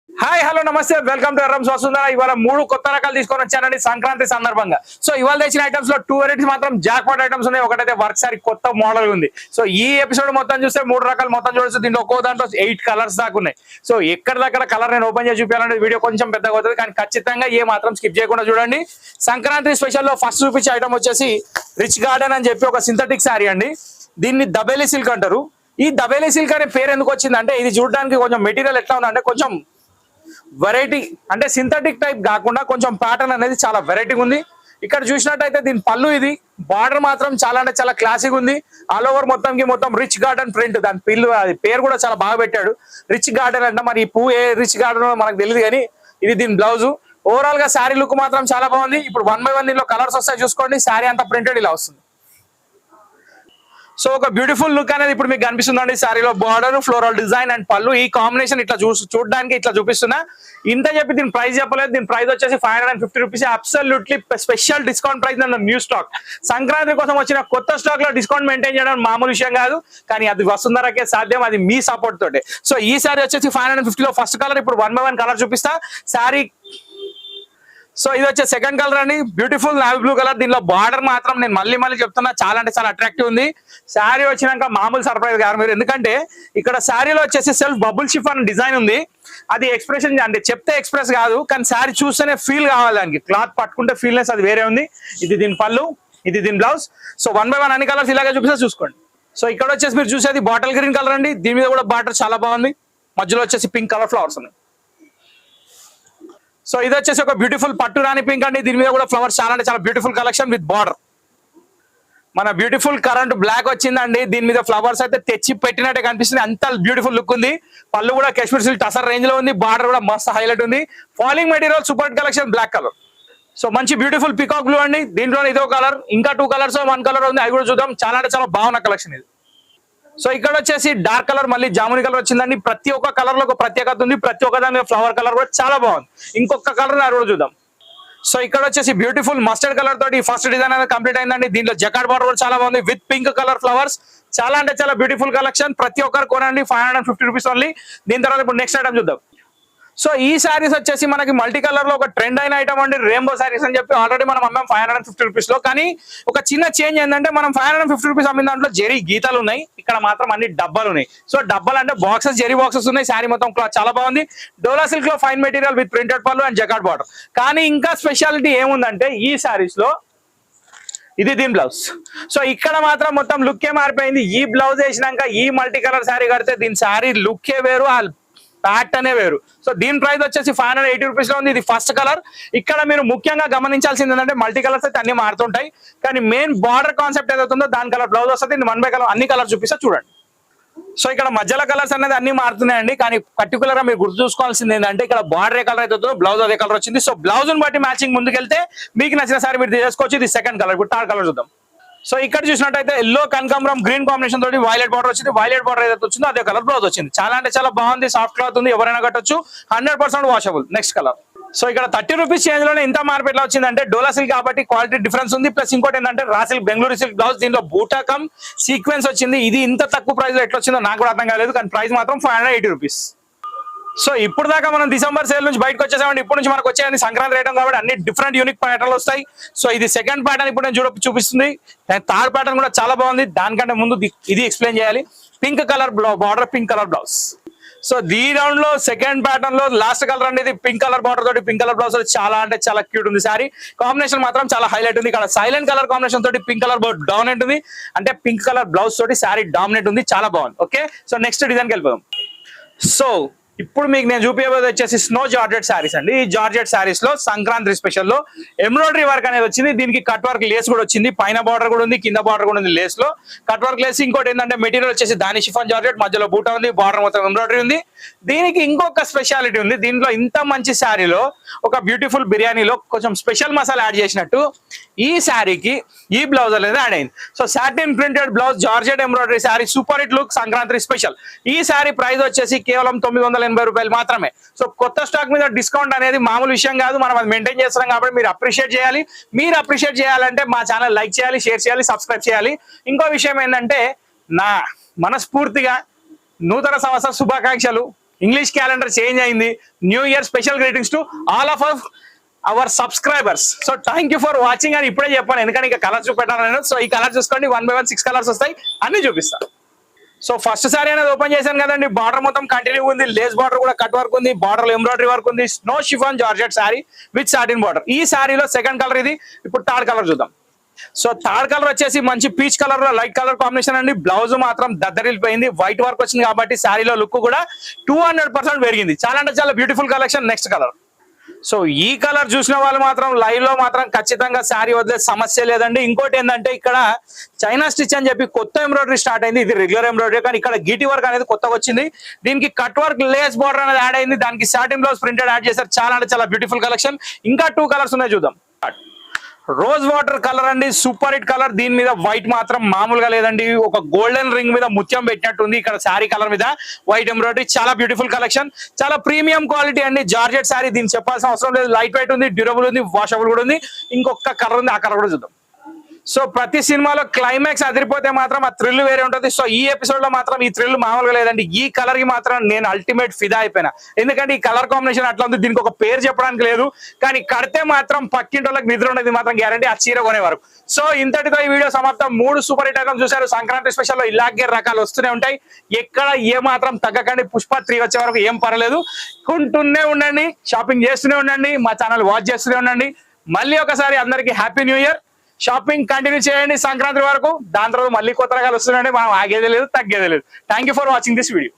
Hi hello నమస్తే welcome to Yerram Vasundhara. ఇవాళ 3 కొత్త రకాలు తీసుకొని వచ్చానండి సంక్రాంతి సందర్భంగా. సో ఇవాళ తెచ్చిన ఐటమ్స్ లో 2 వెరైటీస్ మాత్రం జాక్పాట్ ఐటమ్స్ ఉన్నాయి. ఒకటైతే వర్క్ సారీ కొత్త మోడల్ ఉంది. సో ఈ ఎపిసోడ్ మొత్తం చూస్తే 3 రకాలు మొత్తం చూడొచ్చు. దీంట్లో ఒక్కో దాంట్లో 8 కలర్స్ దాకా ఉన్నాయి. సో ఎక్కడ కలర్ నేను ఓపెన్ చేసి చూపించాలంటే వీడియో కొంచెం పెద్దగా అవుతుంది, కానీ ఖచ్చితంగా ఏ మాత్రం స్కిప్ చేయకుండా చూడండి. సంక్రాంతి స్పెషల్ లో ఫస్ట్ చూపించే ఐటమ్ వచ్చేసి రిచ్ గార్డెన్ అని చెప్పి ఒక సింథటిక్ శారీ అండి. దీన్ని దబేలి సిల్క్ అంటారు. ఈ దబేలి సిల్క్ అనే పేరు ఎందుకు వచ్చిందంటే ఇది చూడడానికి కొంచెం మెటీరియల్ ఎట్లా ఉందంటే కొంచెం వెరైటీ, అంటే సింథటిక్ టైప్ కాకుండా కొంచెం ప్యాటర్న్ అనేది చాలా వెరైటీగా ఉంది. ఇక్కడ చూసినట్టయితే దీని పళ్ళు, ఇది బార్డర్ మాత్రం చాలా అంటే చాలా క్లాసిక్ ఉంది. ఆల్ ఓవర్ మొత్తం రిచ్ గార్డెన్ ప్రింట్. దాని పేరు కూడా చాలా బాగా పెట్టాడు, రిచ్ గార్డెన్ అంట. మరి ఈ పువ్వు ఏ రిచ్ గార్డెన్ మనకు తెలియదు, కానీ ఇది దీని బ్లౌజ్. ఓవరాల్ గా శారీ లుక్ మాత్రం చాలా బాగుంది. ఇప్పుడు 1 by 1 దీనిలో కలర్స్ వస్తాయి చూసుకోండి. శారీ అంతా ప్రింటెడ్ ఇలా వస్తుంది. సో ఒక బ్యూటిఫుల్ లుక్ అనేది ఇప్పుడు మీకు కనిపిస్తుందండి. శారీలో బార్డర్, ఫ్లోరల్ డిజైన్ అండ్ పళ్ళు, ఈ కాంబినేషన్ ఇట్లా చూడడానికి ఇట్లా చూపిస్తున్నా. ఇంత చెప్పి దీని ప్రైస్ చెప్పలేదు. దీని ప్రైస్ వచ్చేసి 550 rupees. Absolutely special discount price and new stock. Sankranti కోసం వచ్చిన కొత్త స్టాక్ లో డిస్కౌంట్ మెయింటైన్ చేయడం మామూలు విషయం కాదు, కానీ అది వసుంధరకే సాధ్యం, అది మీ సపోర్ట్ తోటే. సో ఈ శారీ వచ్చేసి 550 లో ఫస్ట్ కలర్. ఇప్పుడు 1 by 1 కలర్ చూపిస్తా. శారీ సో ఇది వచ్చే సెకండ్ కలర్ అండి, బ్యూటిఫుల్ నావీ బ్లూ కలర్. దీనిలో బార్డర్ మాత్రం నేను మళ్ళీ చెప్తున్నా చాలా అంటే చాలా అట్రాక్టివ్ ఉంది. శారీ వచ్చినాక మామూలు సర్ప్రైజ్ గారు మీరు, ఎందుకంటే ఇక్కడ శారీలో వచ్చేసి సెల్ఫ్ బబుల్ షిఫాన్ డిజైన్ ఉంది. అది ఎక్స్ప్రెషన్ అంటే చెప్తే ఎక్స్ప్రెస్ కాదు, కానీ శారీ చూస్తేనే ఫీల్ కావాలి. దానికి క్లాత్ పట్టుకుంటే ఫీల్నెస్ అది వేరే ఉంది. ఇది దీని పళ్ళు, ఇది దీని బ్లౌజ్. సో 1 by 1 అన్ని కలర్స్ ఇలాగే చూపిస్తే చూసుకోండి. సో ఇక్కడ వచ్చేసి మీరు చూసేది బాటిల్ గ్రీన్ కలర్ అండి. దీని మీద కూడా బార్డర్ చాలా బాగుంది. మధ్యలో వచ్చేసి పింక్ కలర్ ఫ్లవర్స్ ఉన్నాయి. సో ఇది వచ్చేసి ఒక బ్యూటిఫుల్ పట్టు రాణి పింక్ అండి. దీని మీద కూడా ఫ్లవర్స్ చాలా అంటే చాలా బ్యూటిఫుల్ కలెక్షన్ విత్ బార్డర్. మన బ్యూటిఫుల్ కరెంట్ బ్లాక్ వచ్చిందండి. దీని మీద ఫ్లవర్స్ అయితే తెచ్చి పెట్టినట్టే కనిపిస్తుంది, అంత బ్యూటిఫుల్ లుక్ ఉంది. పళ్ళు కూడా కాశ్మీర్ సిల్క్ టసర్ రేంజ్ లో ఉంది. బార్డర్ కూడా మస్త్ హైలైట్ ఉంది. Falling material super collection black colour. So మంచి బ్యూటిఫుల్ పికాక్ బ్లూ అండి. దీంట్లో ఇదో కలర్, ఇంకా 2 కలర్స్ 1 కలర్ ఉంది, అవి కూడా చూద్దాం. చాలా అంటే చాలా బాగున్న కలెక్షన్ ఇది. సో ఇక్కడ వచ్చేసి డార్క్ కలర్, మళ్ళీ జాముని కలర్ వచ్చిందండి. ప్రతి ఒక్క కలర్ లో ఒక ప్రత్యేకత ఉంది. ప్రతి ఒక్క దాని ఫ్లవర్ కలర్ కూడా చాలా బాగుంది. ఇంకొక కలర్ అది కూడా చూద్దాం. సో ఇక్కడ వచ్చేసి బ్యూటిఫుల్ మస్టర్డ్ కలర్ తోటి ఫస్ట్ డిజైన్ అనేది కంప్లీట్ అయిందండి. దీంట్లో జకార్డ్ బార్డర్ కూడా చాలా బాగుంది విత్ పింక్ కలర్ ఫ్లవర్స్. చాలా అంటే చాలా బ్యూటిఫుల్ కలెక్షన్. ప్రతి ఒక్కరు కొనండి, 550 రూపీస్ ఓన్లీ. దీని తర్వాత ఇప్పుడు నెక్స్ట్ ఐటమ్ చూద్దాం. సో ఈ శారీస్ వచ్చేసి మనకి మల్టీ కలర్ లో ఒక ట్రెండ్ అయిన ఐటమ్ అండి, రెయిన్బో శారీస్ అని చెప్పి ఆల్రెడీ మనం అమ్మాం 550 రూపీస్ లో. కానీ ఒక చిన్న చేంజ్ ఏంటంటే మనం 550 రూపీస్ అమ్మిన దాంట్లో జెరీ గీతాలు ఉన్నాయి, ఇక్కడ మాత్రం అన్ని డబ్బాలు ఉన్నాయి. సో డబ్బాలు అంటే బాక్సెస్, జెరీ బాక్సెస్ ఉన్నాయి. శారీ మొత్తం క్లాత్ చాలా బాగుంది. డోలా సిల్క్ లో ఫైన్ మెటీరియల్ విత్ ప్రింటెడ్ పళ్ళు అండ్ జకార్డ్ బార్డర్. కానీ ఇంకా స్పెషాలిటీ ఏముందంటే ఈ శారీస్ లో ఇది దీని బ్లౌజ్. సో ఇక్కడ మాత్రం మొత్తం లుక్కే మారిపోయింది. ఈ బ్లౌజ్ వేసినాక ఈ మల్టీ కలర్ శారీ కడితే దీని శారీ లుక్కే వేరు, ఆ ప్యాటర్నే వేరు. సో దీని ప్రైస్ వచ్చేసి 580 రూపీస్ లో ఉంది. ఇది ఫస్ట్ కలర్. ఇక్కడ మీరు ముఖ్యంగా గమనించాల్సింది ఏంటంటే మల్టీ కలర్స్ అయితే అన్ని మారుతుంటాయి, కానీ మెయిన్ బార్డర్ కాన్సెప్ట్ ఏదైతుందో దాని కలర్ బ్లౌజ్ వస్తుంది. 1 by కలర్ అన్ని కలర్ చూపిస్తే చూడండి. సో ఇక్కడ మధ్యలో కలర్స్ అనేది అన్ని మారుతున్నాయండి, కానీ పర్టికులర్ గా మీరు గుర్తు చూసుకోవాల్సింది ఏంటంటే ఇక్కడ బార్డర్ ఏ కలర్ అయితే బ్లౌజ్ అదే కలర్ వచ్చింది. సో బ్లౌజ్ ని బట్టి మ్యాచింగ్ ముందుకెళ్తే మీకు నచ్చిన సారీ మీరు తీసుకోవచ్చు. ఇది సెకండ్ కలర్. ఇప్పుడు థర్డ్ కలర్ చూద్దాం. సో ఇక్కడ చూసినట్టయితే ఎల్లో కనకాంబరం గ్రీన్ కాంబినేషన్ తోటి వైలెట్ బార్డర్ వచ్చింది. వైలెట్ బార్డర్ ఏదైతే వచ్చిందో అదే కలర్ బ్లౌజ్ వచ్చింది. చాలా అంటే చాలా బాగుంది. సాఫ్ట్ క్లాత్ ఉంది, ఎవరైనా కట్టొచ్చు. 100% వాషబుల్. Next colour. సో ఇక్కడ 30 రూపీస్ చేంజ్ లోనే ఇంత మార్కెట్ ఎట్లా వచ్చిందంటే డోలా సిల్క్ కాబట్టి క్వాలిటీ డిఫరెన్స్ ఉంది. ప్లస్ ఇంకోటి ఏంటంటే raw silk, Bengaluru silk blouse. దీంట్లో బూటాకం సీక్వెన్స్ వచ్చింది. ఇది ఇంత తక్కువ ప్రైస్ లో ఎట్లా వచ్చిందో నాకు కూడా అర్థం కాలేదు, కానీ ప్రైస్ మాత్రం 580 రూపీస్. సో ఇప్పుడు దాకా మనం డిసెంబర్ సేల్ నుంచి బయటకు వచ్చేసామండి. ఇప్పుడు నుంచి మనకు వచ్చేది సంక్రాంతి రేటం కాబట్టి అన్ని డిఫరెంట్ యూనిక్ ప్యాటర్న్లు వస్తాయి. సో ఇది సెకండ్ ప్యాటర్న్ ఇప్పుడు నేను చూపిస్తుంది. థర్డ్ ప్యాటర్న్ కూడా చాలా బాగుంది. దానికంటే ముందు ఇది ఎక్స్ప్లెయిన్ చేయాలి. Pink colour border, pink colour blouse. So దీ రౌండ్ లో సెకండ్ ప్యాటర్న్ లో లాస్ట్ కలర్ అండి. ఇది పింక్ కలర్ బార్డర్ తోటి పింక్ కలర్ బ్లౌజ్ చాలా అంటే చాలా క్యూట్ ఉంది. సారీ కాంబినేషన్ మాత్రం చాలా హైలైట్ ఉంది. ఇక్కడ సైలెంట్ కలర్ కాంబినేషన్ తోటి పింక్ కలర్ బోర్డ్ డామినేట్ ఉంది, అంటే పింక్ కలర్ బ్లౌజ్ తోటి సారీ డామినేట్ ఉంది. చాలా బాగుంది. ఓకే, సో నెక్స్ట్ డిజైన్కి వెళ్ళిపోదాం. సో ఇప్పుడు మీకు నేను చూపించబోయేది వచ్చేసి స్నో జార్జెట్ శారీస్ అండి. ఈ జార్జెట్ శారీస్ లో సంక్రాంతి స్పెషల్ లో ఎంబ్రాయిడరీ వర్క్ అనేది వచ్చింది. దీనికి కట్ వర్క్ లేస్ కూడా వచ్చింది. పైన బార్డర్ కూడా ఉంది, కింద బార్డర్ కూడా ఉంది లేస్ లో. Cut work lace. ఇంకోటి ఏంటంటే మెటీరియల్ వచ్చేసి దాని షిఫాన్ జార్జెట్, మధ్యలో బూటా ఉంది, బార్డర్ మొత్తం ఎంబ్రాయిడరీ ఉంది. దీనికి ఇంకొక స్పెషాలిటీ ఉంది. దీంట్లో ఇంత మంచి శారీలో ఒక బ్యూటిఫుల్ బిర్యానీలో కొంచెం స్పెషల్ మసాలా యాడ్ చేసినట్టు ఈ శారీకి ఈ బ్లౌజ్ అనేది యాడ్ అయింది. So satin printed blouse, georgette embroidery sari, super hit look, Sankranti special. ఈ శారీ ప్రైస్ వచ్చేసి కేవలం 980 రూపాయలు మాత్రమే. సో కొత్త స్టాక్ మీద డిస్కౌంట్ అనేది మామూలు విషయం కాదు, మనం అది మెయింటైన్ చేస్తున్నాం కాబట్టి మీరు అప్రిషియేట్ చేయాలి. మీరు అప్రిషియేట్ చేయాలంటే మా ఛానల్ లైక్ చేయాలి, షేర్ చేయాలి, సబ్స్క్రైబ్ చేయాలి. ఇంకో విషయం ఏంటంటే నా మనస్ఫూర్తిగా నూతన సంవత్సర శుభాకాంక్షలు. ఇంగ్లీష్ క్యాలెండర్ చేంజ్ అయింది. New year special greetings to all of our subscribers. So thank you for watching అని ఇప్పుడే చెప్పాను, ఎందుకంటే ఇంకా కలర్ చూపెట్టాను నేను. సో ఈ కలర్ చూసుకోండి, 1 by 1 6 కలర్స్ వస్తాయి, అన్ని చూపిస్తాను. సో ఫస్ట్ సారీ అనేది ఓపెన్ చేశాను కదండి, బార్డర్ మొత్తం కంటిన్యూ ఉంది, లేస్ బార్డర్ కూడా కట్ వర్క్ ఉంది, బార్డర్ ఎంబ్రాయిడరీ వర్క్ ఉంది, snow chiffon georgette sorry with satin border. ఈ సారీలో సెకండ్ కలర్ ఇది. ఇప్పుడు థర్డ్ కలర్ చూద్దాం. సో థర్డ్ కలర్ వచ్చేసి మంచి పీచ్ కలర్ లో లైట్ కలర్ కాంబినేషన్ అండి. బ్లౌజ్ మాత్రం దద్దరిల్లిపోయింది, వైట్ వర్క్ వచ్చింది కాబట్టి సారీలో లుక్ కూడా 200% పెరిగింది. చాలా అంటే చాలా beautiful collection. Next colour. So ఈ కలర్ చూసిన వాళ్ళు మాత్రం లైవ్ లో మాత్రం ఖచ్చితంగా శారీ వదిలే సమస్య లేదండి. ఇంకోటి ఏంటంటే ఇక్కడ చైనా స్టిచ్ అని చెప్పి కొత్త ఎంబ్రాయిడరీ స్టార్ట్ అయింది. ఇది రెగ్యులర్ ఎంబ్రాయిడరీ, కానీ ఇక్కడ గీటి వర్క్ అనేది కొత్తగా వచ్చింది. దీనికి కట్ వర్క్ లేస్ బార్డర్ అనేది యాడ్ అయింది, దానికి సాటిన్ బ్లౌజ్ ప్రింటెడ్ యాడ్ చేశారు. చాలా అంటే చాలా బ్యూటిఫుల్ కలెక్షన్. ఇంకా 2 కలర్స్ ఉన్నాయి, చూద్దాం. రోజ్ వాటర్ కలర్ అండి, సూపర్ హిట్ కలర్. దీని మీద వైట్ మాత్రం మామూలుగా లేదండి, ఒక గోల్డెన్ రింగ్ మీద ముత్యం పెట్టినట్టుంది. ఇక్కడ శారీ కలర్ మీద వైట్ ఎంబ్రాయిడరీ, చాలా బ్యూటిఫుల్ కలెక్షన్, చాలా ప్రీమియం క్వాలిటీ అండి. జార్జెట్ శారీ, దీన్ని చెప్పాల్సిన అవసరం లేదు. లైట్ వెయిట్ ఉంది, డ్యూరబుల్ ఉంది, వాషబుల్ కూడా ఉంది. ఇంకొక కలర్ ఉంది, ఆ కలర్ కూడా చూద్దాం. సో ప్రతి సినిమాలో క్లైమాక్స్ అదిరిపోతే మాత్రం ఆ థ్రిల్ వేరే ఉంటుంది. సో ఈ ఎపిసోడ్ లో మాత్రం ఈ థ్రిల్ మామూలుగా లేదండి. ఈ కలర్ కి మాత్రం నేను అల్టిమేట్ ఫిదా అయిపోయినా, ఎందుకంటే ఈ కలర్ కాంబినేషన్ అట్లా ఉంది. దీనికి ఒక పేరు చెప్పడానికి లేదు, కానీ కడితే మాత్రం పక్కింటి వాళ్ళకి నిద్ర ఉండేది మాత్రం గ్యారంటీ, ఆ చీర కొనే వరకు. సో ఇంతటితో ఈ వీడియో సమాప్తం. 3 సూపర్ హిట్ ఐటమ్స్ చూశారు. సంక్రాంతి స్పెషల్ లో ఇలాగే రకాలు వస్తూనే ఉంటాయి, ఎక్కడ ఏ మాత్రం తగ్గకండి. పుష్ప 3 వచ్చే వరకు ఏం పర్లేదు, కొంటూనే ఉండండి, షాపింగ్ చేస్తూనే ఉండండి, మా ఛానల్ వాచ్ చేస్తూనే ఉండండి. మళ్ళీ ఒకసారి అందరికి happy new year. Shopping continue చేయండి సంక్రాంతి వరకు, దాని తర్వాత మళ్ళీ కొత్త రకాలు వస్తున్నాయండి. మనం ఆగేదే లేదు, తగ్గేదే లేదు. Thank you for watching this video.